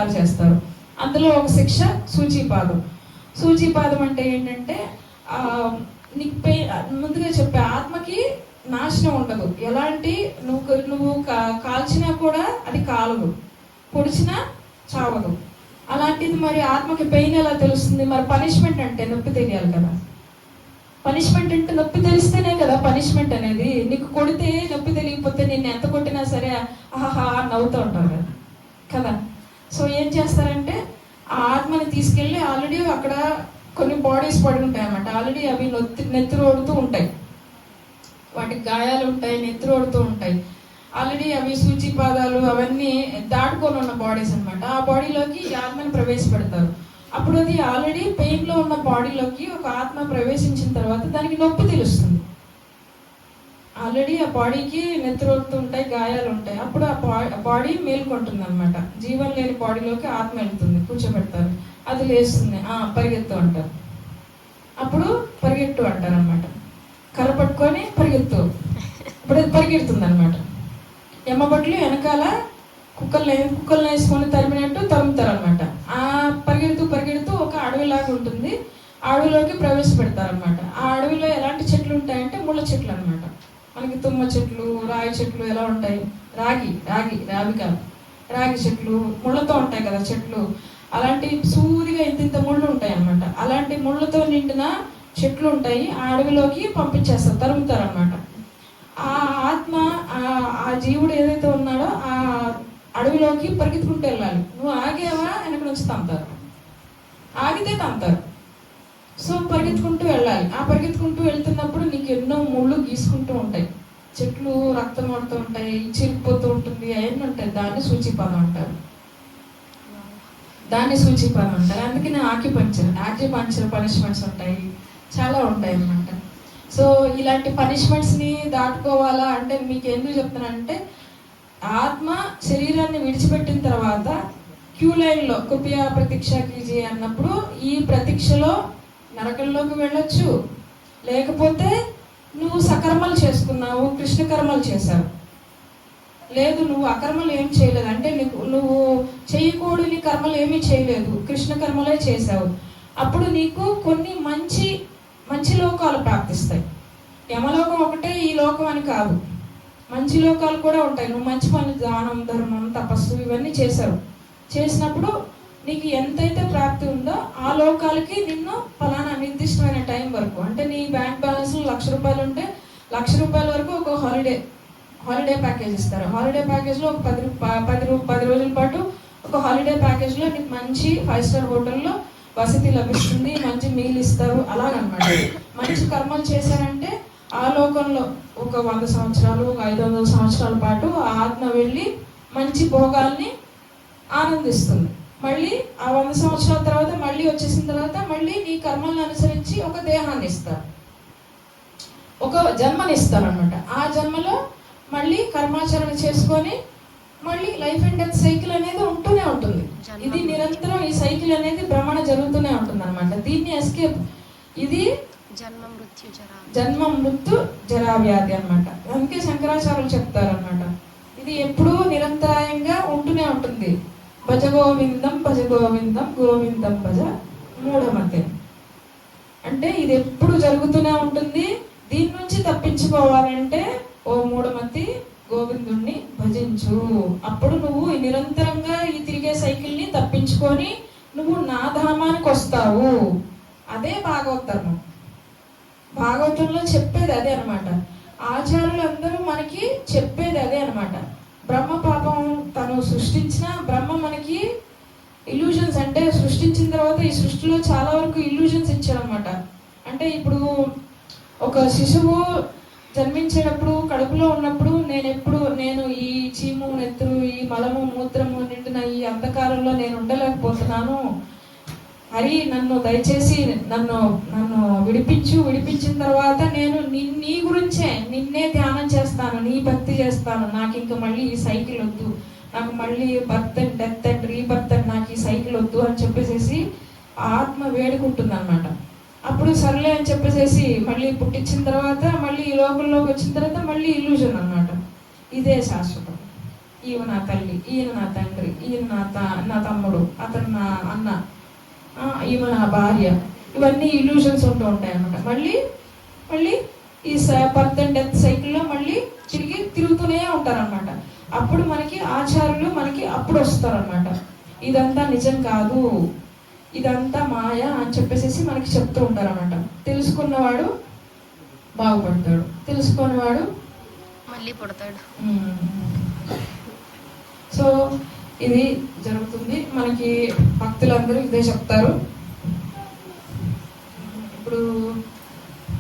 తయారు చేస్తారు. అందులో ఒక శిక్ష సూచీపాదం. సూచీపాదం అంటే ఏంటంటే నీకు ముందుగా చెప్పే ఆత్మకి నాశనం ఉండదు. ఎలాంటి నువ్వు కాల్చినా కూడా అది కాలదు, పొడిచినా చావదు. అలాంటిది మరి ఆత్మకి పెయిన్ ఎలా తెలుస్తుంది? మరి పనిష్మెంట్ అంటే నొప్పి తెలియాలి కదా. పనిష్మెంట్ అంటే నొప్పి తెలిస్తేనే కదా పనిష్మెంట్ అనేది. నీకు కొడితే నొప్పి తెలియకపోతే నిన్ను ఎంత కొట్టినా సరే ఆహా నవ్వుతూ ఉంటారు కదా కదా. సో ఏం చేస్తారంటే ఆ ఆత్మని తీసుకెళ్ళి ఆల్రెడీ అక్కడ కొన్ని బాడీస్ పడి ఉంటాయి అన్నమాట. ఆల్రెడీ అవి నెత్తురోడుతూ ఉంటాయి, వాటికి గాయాలు ఉంటాయి, నెత్తురోడుతూ ఉంటాయి. ఆల్రెడీ అవి సూచిపాదాలు అవన్నీ దాటుకొని ఉన్న బాడీస్ అనమాట. ఆ బాడీలోకి ఈ ఆత్మని ప్రవేశపెడతారు. అప్పుడు అది ఆల్రెడీ పెయిన్లో ఉన్న బాడీలోకి ఒక ఆత్మ ప్రవేశించిన తర్వాత దానికి నొప్పి తెలుస్తుంది. ఆల్రెడీ ఆ బాడీకి నెత్తురోడుతూ ఉంటాయి, గాయాలు ఉంటాయి. అప్పుడు ఆ బాడీ మేల్కొంటుంది అనమాట. జీవం లేని బాడీలోకి ఆత్మ వెళ్తుంది, కూర్చోబెడతారు. అది లేస్తుంది, పరిగెత్తు అంటారు. అప్పుడు పరిగెట్టు అంటారు అనమాట. కర్ర పట్టుకొని పరిగెత్తు. ఇప్పుడు అది పరిగెడుతుంది అనమాట. ఎమ్మబట్లు వెనకాల కుక్కల్ని వేసుకొని తరిమినట్టు తరుముతారు అనమాట. ఆ పరిగెడుతూ ఒక అడవిలాగా ఉంటుంది. ఆ అడవిలోకి ప్రవేశపెడతారనమాట. ఆ అడవిలో ఎలాంటి చెట్లు ఉంటాయంటే ముళ్ళ చెట్లు అనమాట. మనకి తుమ్మ చెట్లు, రాగి చెట్లు ఎలా ఉంటాయి, రాగి చెట్లు ముళ్ళతో ఉంటాయి కదా చెట్లు. అలాంటి సూదిగా ఇంత ముళ్ళు ఉంటాయి అనమాట. అలాంటి ముళ్ళతో నిండిన చెట్లు ఉంటాయి. ఆ అడవిలోకి పంపించేస్తారు, తరుముతారు అనమాట. ఆ ఆత్మ ఆ జీవుడు ఏదైతే ఉన్నాడో ఆ అడవిలోకి పరిగెత్తుకుంటూ వెళ్ళాలి. నువ్వు ఆగేవా వెనక నుంచి తంతారు, ఆగితే తంతారు. సో పరిగెత్తుకుంటూ వెళ్ళాలి. ఆ పరిగెత్తుకుంటూ వెళ్తున్నప్పుడు నీకు ఎన్నో ముళ్ళు గీసుకుంటూ ఉంటాయి, చెట్లు రక్తం పడుతూ ఉంటాయి, చిరిగిపోతూ ఉంటుంది, అవన్నీ ఉంటాయి. దాన్ని సూచిపాదం అంటారు. అందుకనే ఆక్యుపంక్చర్ పనిష్మెంట్స్ ఉంటాయి, చాలా ఉంటాయి అన్నమాట. సో ఇలాంటి పనిష్మెంట్స్ని దాటుకోవాలా అంటే మీకు ఎందుకు చెప్తున్నానంటే, ఆత్మ శరీరాన్ని విడిచిపెట్టిన తర్వాత క్యూ లైన్లో కుపియా ప్రతీక్ష కీజీ అన్నప్పుడు ఈ ప్రతీక్షలో నరకంలోకి వెళ్ళొచ్చు, లేకపోతే నువ్వు సకర్మలు చేసుకున్నావు, కృష్ణ కర్మలు చేశావు, లేదు నువ్వు అకర్మలు ఏం చేయలేదు అంటే నువ్వు చేయకూడని కర్మలు ఏమీ చేయలేదు, కృష్ణ కర్మలే చేశావు. అప్పుడు నీకు కొన్ని మంచి లోకాలు ప్రాప్తిస్తాయి. యమలోకం ఒకటే ఈ లోకం అని కాదు, మంచి లోకాలు కూడా ఉంటాయి. నువ్వు మంచి పనులు, దానం, ధర్మం, తపస్సు ఇవన్నీ చేసినప్పుడు నీకు ఎంతైతే ప్రాప్తి ఉందో ఆ లోకాలకి నిన్ను ఫలానా నిర్దిష్టమైన టైం వరకు, అంటే నీ బ్యాంక్ బ్యాలెన్స్ ₹1,00,000 ఉంటే ₹1,00,000 వరకు ఒక హాలిడే ప్యాకేజ్ ఇస్తారు. హాలిడే ప్యాకేజ్లో ఒక 10 రోజుల పాటు ఒక హాలిడే ప్యాకేజ్లో నీకు మంచి 5 స్టార్ హోటల్లో వసతి లభిస్తుంది, మంచి మీల్ ఇస్తారు. అలాగనమాట. మంచి కర్మలు చేశారంటే ఆ లోకంలో ఒక 100 సంవత్సరాలు, ఒక 500 సంవత్సరాల పాటు ఆ ఆత్మ వెళ్ళి మంచి భోగాల్ని ఆనందిస్తుంది. మళ్ళీ ఆ 100 సంవత్సరాల తర్వాత మళ్ళీ వచ్చేసిన తర్వాత మళ్ళీ నీ కర్మలను అనుసరించి ఒక దేహాన్ని ఇస్తారు, ఒక జన్మని ఇస్తారు అనమాట. ఆ జన్మలో మళ్ళీ కర్మాచరణ చేసుకొని మళ్ళీ లైఫ్ అండ్ డెత్ సైకిల్ అనేది ఉంటూనే ఉంటుంది. ఇది నిరంతరం ఈ సైకిల్ అనేది భ్రమణ జరుగుతూనే ఉంటుంది అనమాట. దీన్ని ఎస్కేప్, ఇది జన్మ మృత్యు జరా వ్యాధి అనమాట. అందుకే శంకరాచార్యులు చెప్తారు అనమాట, ఇది ఎప్పుడూ నిరంతరాయంగా ఉంటూనే ఉంటుంది. భజ గోవిందం గోవిందం భజ మూఢమతే. అంటే ఇది ఎప్పుడు జరుగుతూనే ఉంటుంది. దీని నుంచి తప్పించుకోవాలంటే ఓ మూఢమతి గోవిందుణ్ణి భజించు. అప్పుడు నువ్వు నిరంతరంగా ఈ తిరిగే సైకిల్ని తప్పించుకొని నువ్వు నా ధామానికి వస్తావు. అదే భాగవతం. భాగవతంలో చెప్పేది అదే అనమాట. ఆచార్యులు అందరూ మనకి చెప్పేది అదే అనమాట. బ్రహ్మ పాపం తను సృష్టించిన బ్రహ్మ మనకి ఇల్యూజన్స్, అంటే సృష్టించిన తర్వాత ఈ సృష్టిలో చాలా వరకు ఇల్యూజన్స్ ఇచ్చారనమాట. అంటే ఇప్పుడు ఒక శిశువు జన్మించేటప్పుడు కడుపులో ఉన్నప్పుడు నేను ఈ చీము, నెత్తురు, ఈ మలము, మూత్రము నిండిన ఈ అంధకారంలో నేను ఉండలేకపోతున్నాను, హరి నన్ను దయచేసి నన్ను విడిపించిన తర్వాత నేను నీ గురించే నిన్నే ధ్యానం చేస్తాను, నీ భక్తి చేస్తాను, నాకు ఇంకా మళ్ళీ ఈ సైకిల్ వద్దు, నాకు మళ్ళీ birth and death and rebirth and నాకు ఈ సైకిల్ వద్దు అని చెప్పేసి ఆత్మ వేడుకుంటుంది అనమాట. అప్పుడు సర్లే అని చెప్పేసి మళ్ళీ పుట్టించిన తర్వాత మళ్ళీ ఈ లోకంలోకి వచ్చిన తర్వాత మళ్ళీ ఇల్యూజన్ అనమాట. ఇదే శాశ్వతం. ఈమె నా తల్లి, ఈయన నా తండ్రి, ఈయన నా తమ్ముడు, అతను నా అన్న, ఈమె నా భార్య, ఇవన్నీ ఇల్యూషన్స్ ఉంటూ ఉంటాయి అన్నమాట. మళ్ళీ మళ్ళీ ఈ బర్త్ అండ్ డెత్ సైకిల్లో మళ్ళీ తిరుగుతూనే ఉంటారనమాట. అప్పుడు మనకి ఆచార్యులు మనకి అప్పుడు వస్తారనమాట. ఇదంతా నిజం కాదు, ఇదంతా మాయ అని చెప్పేసి మనకి చెప్తూ ఉంటారనమాట. తెలుసుకున్నవాడు బాగుపడతాడు, తెలుసుకున్నవాడు మళ్ళీ పుడతాడు. సో ఇది జరుగుతుంది. మనకి భక్తులందరూ ఇదే చెప్తారు. ఇప్పుడు